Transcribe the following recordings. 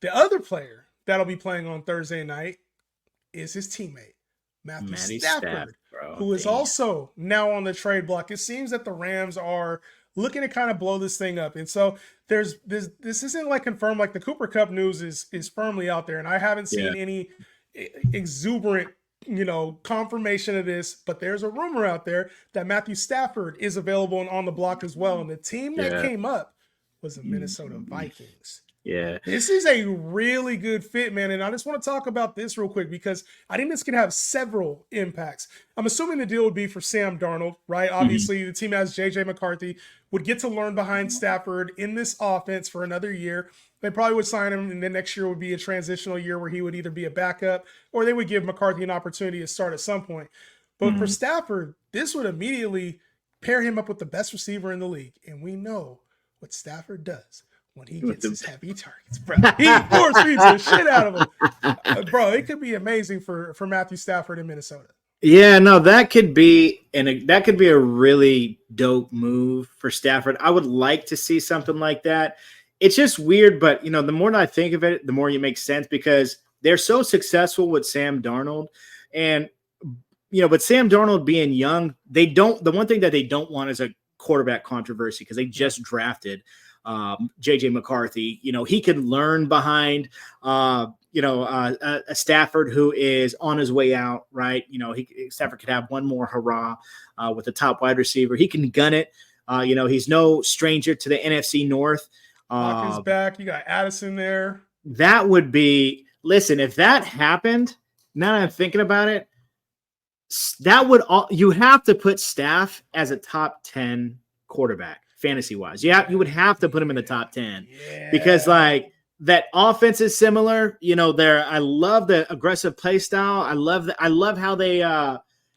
The other player that'll be playing on Thursday night is his teammate, Matthew Matty Staff, Stafford, bro. who is Damn. also now on the trade block. It seems that the Rams are looking to kind of blow this thing up. And so there's this isn't like confirmed, like the Cooper Cup news is firmly out there. And I haven't Yeah. seen any exuberant, confirmation of this, but there's a rumor out there that Matthew Stafford is available and on the block as well. And the team that Yeah. came up was the Minnesota Vikings. Yeah. This is a really good fit, man. And I just want to talk about this real quick because I think this can have several impacts. I'm assuming the deal would be for Sam Darnold, right? Obviously, the team has JJ McCarthy, would get to learn behind Stafford in this offense for another year. They probably would sign him, and then next year would be a transitional year where he would either be a backup or they would give McCarthy an opportunity to start at some point. But for Stafford, this would immediately pair him up with the best receiver in the league. And we know what Stafford does when he gets his heavy targets, bro. He force feeds the shit out of him. Bro, it could be amazing for Matthew Stafford in Minnesota. Yeah, no, that could be a really dope move for Stafford. I would like to see something like that. It's just weird, but the more that I think of it, the more it makes sense because they're so successful with Sam Darnold, and but Sam Darnold being young, the one thing that they don't want is a quarterback controversy because they just drafted JJ McCarthy. He could learn behind a Stafford who is on his way out, right? Stafford could have one more hurrah with the top wide receiver. He can gun it. He's no stranger to the NFC North. Hockenson back. You got Addison there. That would be – listen, if that happened, now that I'm thinking about it, you have to put Staff as a top 10 quarterback fantasy-wise. Yeah, you would have to put him in the top 10 because, that offense is similar. I love the aggressive play style. I love how they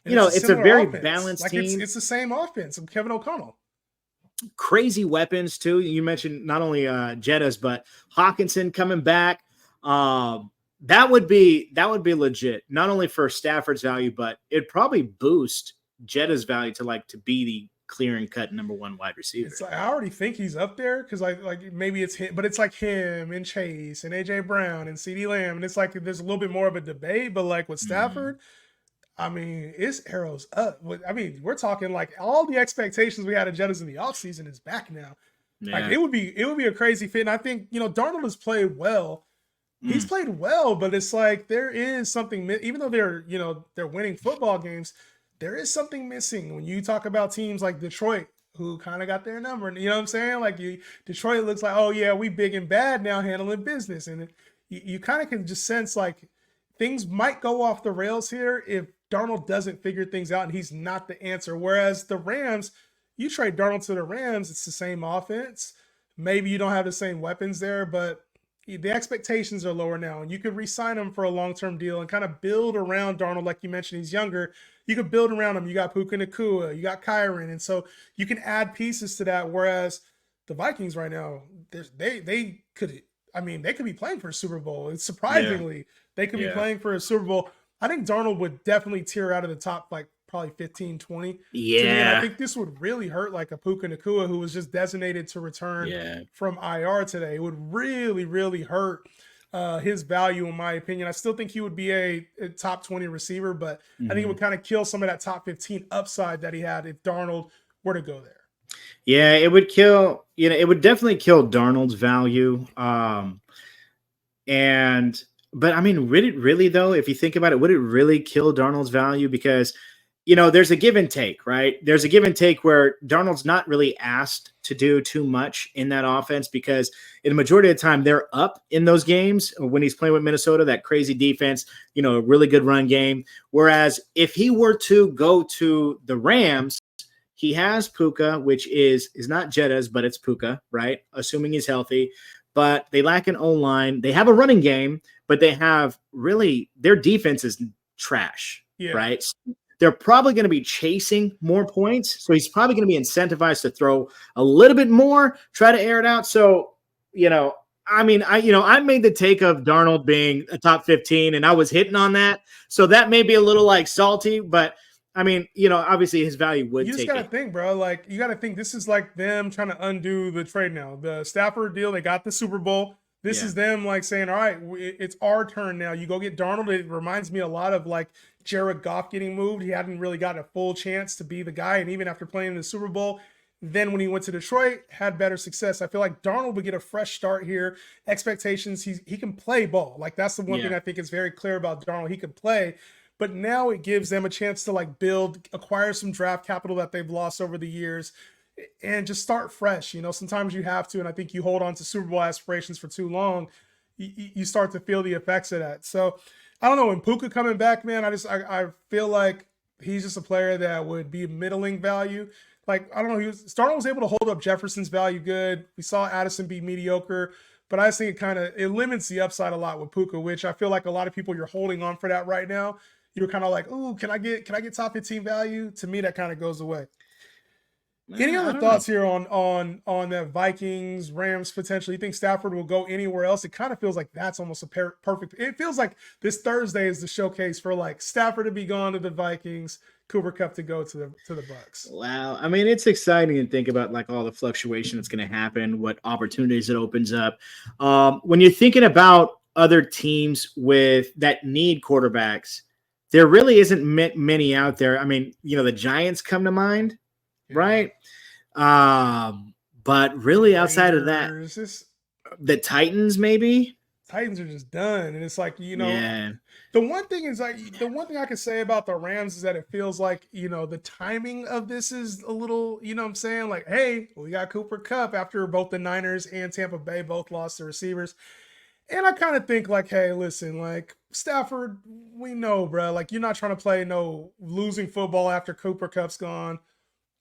it's a very offense. balanced team. It's the same offense of Kevin O'Connell. Crazy weapons too. You mentioned not only Jettas, but Hockenson coming back. That would be legit, not only for Stafford's value, but it'd probably boost Jetta's value to be the clear and cut number one wide receiver. It's I already think he's up there because maybe it's him, but it's like him and Chase and AJ Brown and CeeDee Lamb, and it's like there's a little bit more of a debate. But like with Stafford, I mean, it's arrows up. I mean, we're talking like all the expectations we had of Jettas in the offseason is back now. Yeah. Like it would be a crazy fit. And I think Darnold has played well. He's played well, but it's like there is something. Even though they're winning football games, there is something missing when you talk about teams like Detroit, who kind of got their number. You know what I'm saying? Like Detroit looks like, oh yeah, we big and bad now handling business, and you kind of can just sense like things might go off the rails here if Darnold doesn't figure things out and he's not the answer. Whereas the Rams, you trade Darnold to the Rams, it's the same offense. Maybe you don't have the same weapons there, but the expectations are lower now, and you could re-sign him for a long-term deal and kind of build around Darnold. Like you mentioned, he's younger. You could build around him. You got Puka Nacua, you got Kyron, and so you can add pieces to that. Whereas the Vikings right now, they could be playing for a Super Bowl. It's surprisingly they could be playing for a Super Bowl. I think Darnold would definitely tear out of the top, like probably 15, 20. Yeah. And I think this would really hurt like a Puka Nacua who was just designated to return from IR today. It would really, really hurt his value, in my opinion. I still think he would be a top 20 receiver, but I think it would kind of kill some of that top 15 upside that he had if Darnold were to go there. Yeah, it would kill, it would definitely kill Darnold's value. But I mean, would it really though, if you think about it, would it really kill Darnold's value? Because, there's a give and take, right? There's a give and take where Darnold's not really asked to do too much in that offense because in the majority of the time they're up in those games when he's playing with Minnesota, that crazy defense, a really good run game. Whereas if he were to go to the Rams, he has Puka, which is not Jettas, but it's Puka, right? Assuming he's healthy. But they lack an O-line. They have a running game, but they have their defense is trash, right? So they're probably going to be chasing more points. So he's probably going to be incentivized to throw a little bit more, try to air it out. So, I made the take of Darnold being a top 15 and I was hitting on that. So that may be a little like salty, but I mean, obviously his value would take it. You just got to think, bro. Like, you got to think this is like them trying to undo the trade now. The Stafford deal, they got the Super Bowl. This is them like saying, all right, it's our turn now. You go get Darnold. It reminds me a lot of like Jared Goff getting moved. He hadn't really gotten a full chance to be the guy. And even after playing in the Super Bowl, then when he went to Detroit, had better success. I feel like Darnold would get a fresh start here. Expectations, he can play ball. Like that's the one thing I think is very clear about Darnold. He can play. But now it gives them a chance to like acquire some draft capital that they've lost over the years and just start fresh. You know, sometimes you have to, and I think you hold on to Super Bowl aspirations for too long, you start to feel the effects of that. So I don't know, when Puka coming back, man, I feel like he's just a player that would be middling value. Like, I don't know, Darnold was able to hold up Jefferson's value good. We saw Addison be mediocre, but I just think it limits the upside a lot with Puka, which I feel like a lot of people, you're holding on for that right now. You're kind of like, ooh, can I get top 15 value? To me, that kind of goes away. Any other thoughts here on that Vikings, Rams potentially? You think Stafford will go anywhere else? It kind of feels like that's almost a perfect. It feels like this Thursday is the showcase for like Stafford to be gone to the Vikings, Cooper Kupp to go to the Bucks. Wow, I mean, it's exciting to think about like all the fluctuation that's going to happen, what opportunities it opens up. When you're thinking about other teams with that need quarterbacks, there really isn't many out there. I mean, you know, the Giants come to mind, right? But really outside of that, the Titans maybe. Titans are just done. And it's like, you know, the one thing I can say about the Rams is that it feels like, you know, the timing of this is a little, you know what I'm saying? Like, hey, we got Cooper Kupp after both the Niners and Tampa Bay both lost their receivers. And I kind of think like, hey, listen, like Stafford, we know, bro, like you're not trying to play no losing football after Cooper Kupp's gone.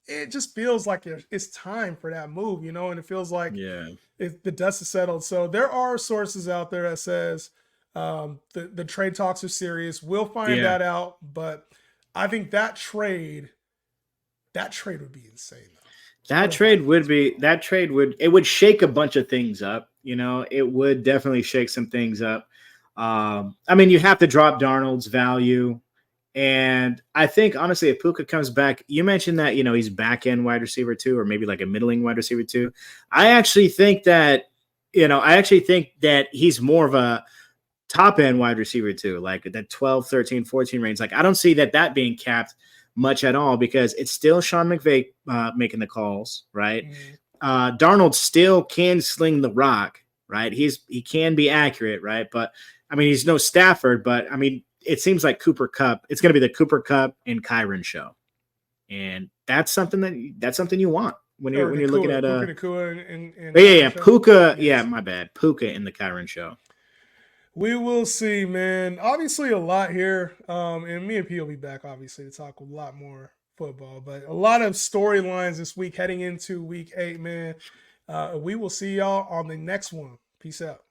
It just feels like it's time for that move, you know, and it feels like the dust is settled. So there are sources out there that says the trade talks are serious. We'll find that out, but I think that trade would be insane. It would shake a bunch of things up. You know, it would definitely shake some things up. I mean, you have to drop Darnold's value. And I think, honestly, if Puka comes back, you mentioned that, you know, he's back end wide receiver 2, or maybe like a middling wide receiver 2. I actually think that he's more of a top end wide receiver 2, like that 12, 13, 14 range. Like, I don't see that being capped much at all, because it's still Sean McVay making the calls, right? Mm-hmm. Darnold still can sling the rock, right? He can be accurate, right? But I mean, he's no Stafford, but I mean, it seems like Cooper Kupp. It's going to be the Cooper Kupp and Kyron show, and that's something you want when you're looking at Puka. Yeah, my bad, Puka and the Kyron show. We will see, man. Obviously, a lot here, and me and P will be back obviously to talk a lot more football, but a lot of storylines this week heading into Week 8, man. We will see y'all on the next one. Peace out.